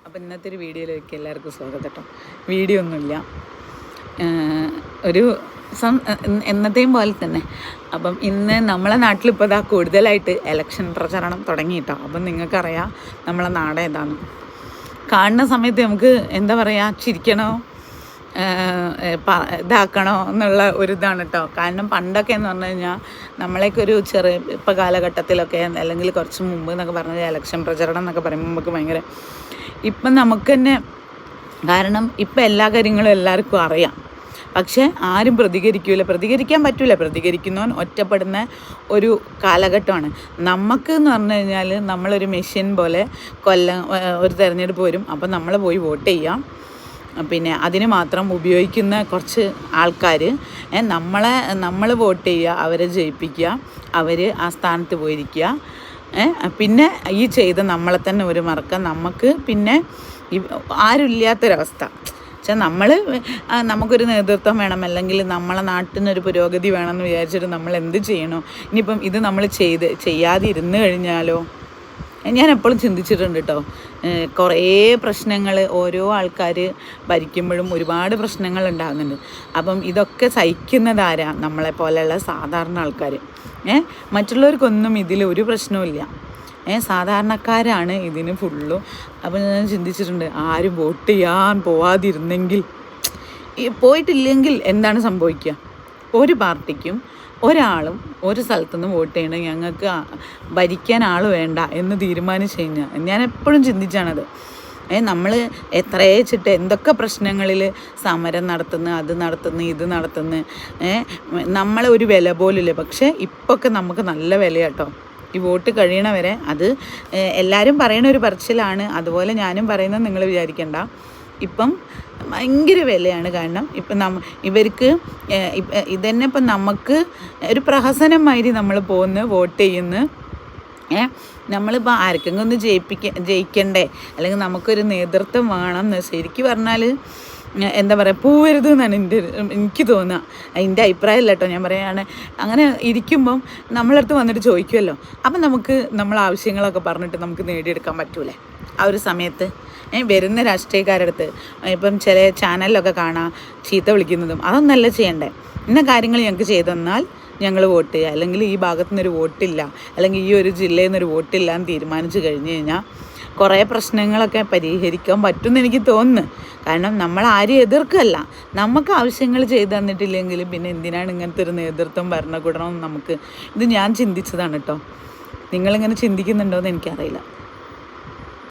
അപ്പോൾ ഇന്നത്തെ ഒരു വീഡിയോയിലേക്ക് എല്ലാവർക്കും സ്വാഗതം കേട്ടോ. വീഡിയോ ഒന്നുമില്ല, ഒരു എന്നത്തെയും പോലെ തന്നെ. അപ്പം ഇന്ന് നമ്മളെ നാട്ടിലിപ്പോൾ ഇതാ കൂടുതലായിട്ട് ഇലക്ഷൻ പ്രചരണം തുടങ്ങി കേട്ടോ. അപ്പം നിങ്ങൾക്കറിയാം നമ്മളെ നാട് ഏതാണ്. കാണുന്ന സമയത്ത് നമുക്ക് എന്താ പറയുക, ചിരിക്കണോ ഇതാക്കണോ എന്നുള്ള ഒരു ഇതാണ് കേട്ടോ. കാരണം പണ്ടൊക്കെ എന്ന് പറഞ്ഞു കഴിഞ്ഞാൽ നമ്മളേക്ക് ഒരു ഇപ്പോൾ കാലഘട്ടത്തിലൊക്കെ അല്ലെങ്കിൽ കുറച്ച് മുമ്പ് എന്നൊക്കെ പറഞ്ഞാൽ ഇലക്ഷൻ പ്രചരണം എന്നൊക്കെ പറയുമ്പോൾ നമുക്ക് ഭയങ്കര, ഇപ്പം നമുക്ക് തന്നെ, കാരണം ഇപ്പം എല്ലാ കാര്യങ്ങളും എല്ലാവർക്കും അറിയാം. പക്ഷേ ആരും പ്രതികരിക്കാൻ പറ്റില്ല. പ്രതികരിക്കുന്നവൻ ഒറ്റപ്പെടുന്ന ഒരു കാലഘട്ടമാണ്. നമുക്ക് എന്ന് പറഞ്ഞു കഴിഞ്ഞാൽ നമ്മളൊരു മെഷീൻ പോലെ ഒരു തിരഞ്ഞെടുപ്പ് വരും, അപ്പം നമ്മൾ പോയി വോട്ട് ചെയ്യാം. പിന്നെ അതിന് മാത്രം ഉപയോഗിക്കുന്ന കുറച്ച് ആൾക്കാർ നമ്മൾ വോട്ട് ചെയ്യുക, അവരെ ജയിപ്പിക്കുക, അവർ ആ സ്ഥാനത്ത് പോയിരിക്കുക. പിന്നെ ഈ ചെയ്ത നമ്മളെ തന്നെ ഒരു മറക്കാം. നമുക്ക് പിന്നെ ആരുമില്ലാത്തൊരവസ്ഥ വെച്ചാൽ നമുക്കൊരു നേതൃത്വം വേണം, അല്ലെങ്കിൽ നമ്മളെ നാട്ടിനൊരു പുരോഗതി വേണമെന്ന് വിചാരിച്ചിട്ട് നമ്മൾ എന്ത് ചെയ്യണോ. ഇനിയിപ്പം ഇത് നമ്മൾ ചെയ്യാതെ ഇരുന്ന് കഴിഞ്ഞാലോ. ഞാൻ എപ്പോഴും ചിന്തിച്ചിട്ടുണ്ട് കേട്ടോ. കുറേ പ്രശ്നങ്ങൾ ഓരോ ആൾക്കാർ ഭരിക്കുമ്പോഴും ഒരുപാട് പ്രശ്നങ്ങൾ ഉണ്ടാകുന്നുണ്ട്. അപ്പം ഇതൊക്കെ സഹിക്കുന്നതാരാ? നമ്മളെ പോലെയുള്ള സാധാരണ ആൾക്കാർ. മറ്റുള്ളവർക്കൊന്നും ഇതിൽ ഒരു പ്രശ്നവുമില്ല. സാധാരണക്കാരാണ് ഇതിന് ഫുള്ളും. അപ്പം ഞാൻ ചിന്തിച്ചിട്ടുണ്ട്, ആരും വോട്ട് ചെയ്യാൻ പോവാതിരുന്നെങ്കിൽ, പോയിട്ടില്ലെങ്കിൽ എന്താണ് സംഭവിക്കുക? ഒരു പാർട്ടിക്കും ഒരാളും ഒരു സ്ഥലത്തുനിന്ന് വോട്ട് ചെയ്യണം, ഞങ്ങൾക്ക് ഭരിക്കാൻ ആൾ വേണ്ട എന്ന് തീരുമാനിച്ചു കഴിഞ്ഞാൽ, ഞാൻ എപ്പോഴും ചിന്തിച്ചാണത്. നമ്മൾ എത്രയേച്ചിട്ട് എന്തൊക്കെ പ്രശ്നങ്ങളിൽ സമരം നടത്തുന്നു, അത് നടത്തുന്നു, ഇത് നടത്തുന്നു. നമ്മളെ ഒരു വില പോലില്ല. പക്ഷേ ഇപ്പൊക്കെ നമുക്ക് നല്ല വിലയാട്ടോ. ഈ വോട്ട് കഴിയണവരെ അത് എല്ലാവരും പറയണ ഒരു പറച്ചിലാണ്. അതുപോലെ ഞാനും പറയുന്നത് നിങ്ങൾ വിചാരിക്കണ്ട. ഇപ്പം ഭയങ്കര വിലയാണ്. കാരണം ഇപ്പം ഇവർക്ക് ഇതന്നെ ഇപ്പം നമുക്ക് ഒരു പ്രഹസനമാതിരി നമ്മൾ പോകുന്നു, വോട്ട് ചെയ്യുന്നു. നമ്മളിപ്പോൾ ആർക്കെങ്കിലും ഒന്ന് ജയിക്കണ്ടേ, അല്ലെങ്കിൽ നമുക്കൊരു നേതൃത്വം വേണം എന്ന് ശരിക്കും പറഞ്ഞാൽ എന്താ പറയുക, പോവരുത് എന്നാണ് എനിക്ക് തോന്നുക. എൻ്റെ അഭിപ്രായമല്ല കേട്ടോ, ഞാൻ പറയുകയാണ്. അങ്ങനെ ഇരിക്കുമ്പം നമ്മളടുത്ത് വന്നിട്ട് ചോദിക്കുമല്ലോ, അപ്പം നമുക്ക് നമ്മളെ ആവശ്യങ്ങളൊക്കെ പറഞ്ഞിട്ട് നമുക്ക് നേടിയെടുക്കാൻ പറ്റൂലേ ആ ഒരു സമയത്ത്. വരുന്ന രാഷ്ട്രീയക്കാരുടെ അടുത്ത് ഇപ്പം ചില ചാനലിലൊക്കെ കാണാം ചീത്ത വിളിക്കുന്നതും. അതൊന്നല്ല ചെയ്യണ്ടേ. ഇന്ന കാര്യങ്ങൾ ഞങ്ങൾക്ക് ചെയ്തു തന്നാൽ ഞങ്ങൾ വോട്ട് ചെയ്യുക, അല്ലെങ്കിൽ ഈ ഭാഗത്തു നിന്നൊരു വോട്ടില്ല, അല്ലെങ്കിൽ ഈ ഒരു ജില്ലയിൽ നിന്നൊരു വോട്ടില്ല എന്ന് തീരുമാനിച്ചു കഴിഞ്ഞ് കഴിഞ്ഞാൽ കുറേ പ്രശ്നങ്ങളൊക്കെ പരിഹരിക്കാൻ പറ്റുമെന്ന് എനിക്ക് തോന്നുന്നു. കാരണം നമ്മൾ ആരും എതിർക്കല്ല. നമുക്ക് ആവശ്യങ്ങൾ ചെയ്തു തന്നിട്ടില്ലെങ്കിൽ പിന്നെ എന്തിനാണ് ഇങ്ങനത്തെ ഒരു നേതൃത്വം ഭരണകൂടണമെന്ന് ഇത് ഞാൻ ചിന്തിച്ചതാണ് കേട്ടോ. നിങ്ങളിങ്ങനെ ചിന്തിക്കുന്നുണ്ടോ എന്ന് എനിക്കറിയില്ല.